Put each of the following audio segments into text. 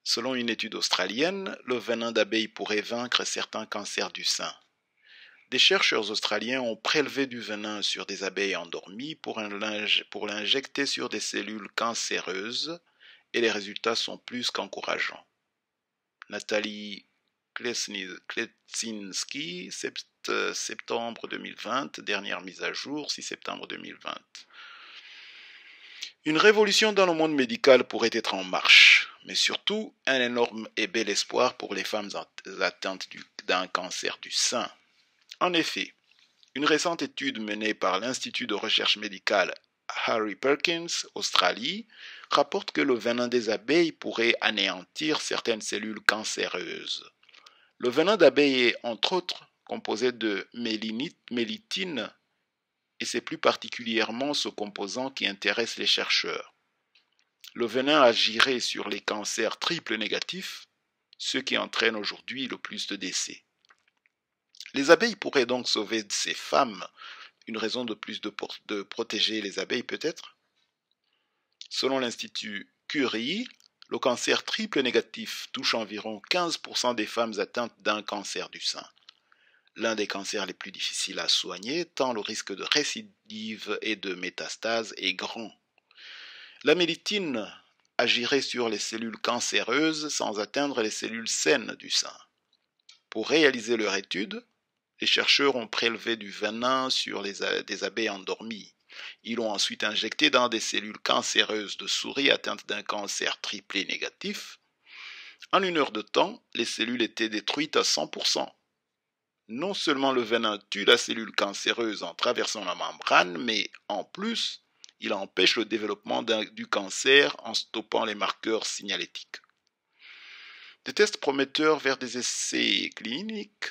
Selon une étude australienne, le venin d'abeille pourrait vaincre certains cancers du sein. Des chercheurs australiens ont prélevé du venin sur des abeilles endormies pour l'injecter sur des cellules cancéreuses et les résultats sont plus qu'encourageants. Nathalie Klesinski, septembre 2020, dernière mise à jour, 6 septembre 2020. Une révolution dans le monde médical pourrait être en marche, mais surtout un énorme et bel espoir pour les femmes atteintes d'un cancer du sein. En effet, une récente étude menée par l'Institut de recherche médicale Harry Perkins, Australie, rapporte que le venin des abeilles pourrait anéantir certaines cellules cancéreuses. Le venin d'abeille est, entre autres, composé de mélitine, et c'est plus particulièrement ce composant qui intéresse les chercheurs. Le venin agirait sur les cancers triples négatifs, ce qui entraîne aujourd'hui le plus de décès. Les abeilles pourraient donc sauver ces femmes, une raison de plus de protéger les abeilles peut-être. Selon l'Institut Curie, le cancer triple négatif touche environ 15% des femmes atteintes d'un cancer du sein. L'un des cancers les plus difficiles à soigner, tant le risque de récidive et de métastase est grand. La mélitine agirait sur les cellules cancéreuses sans atteindre les cellules saines du sein. Pour réaliser leur étude, les chercheurs ont prélevé du venin sur des abeilles endormies. Ils l'ont ensuite injecté dans des cellules cancéreuses de souris atteintes d'un cancer triplé négatif. En 1 heure de temps, les cellules étaient détruites à 100%. Non seulement le venin tue la cellule cancéreuse en traversant la membrane, mais en plus, il empêche le développement du cancer en stoppant les marqueurs signalétiques. Des tests prometteurs vers des essais cliniques.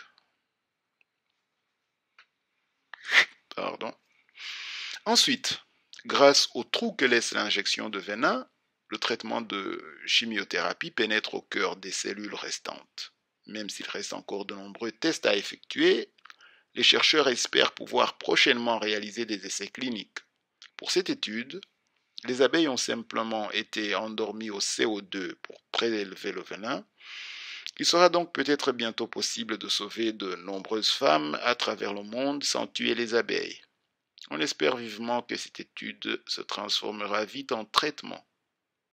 Ensuite, grâce au trou que laisse l'injection de venin, le traitement de chimiothérapie pénètre au cœur des cellules restantes. Même s'il reste encore de nombreux tests à effectuer, les chercheurs espèrent pouvoir prochainement réaliser des essais cliniques. Pour cette étude, les abeilles ont simplement été endormies au CO2 pour prélever le venin. Il sera donc peut-être bientôt possible de sauver de nombreuses femmes à travers le monde sans tuer les abeilles. On espère vivement que cette étude se transformera vite en traitement.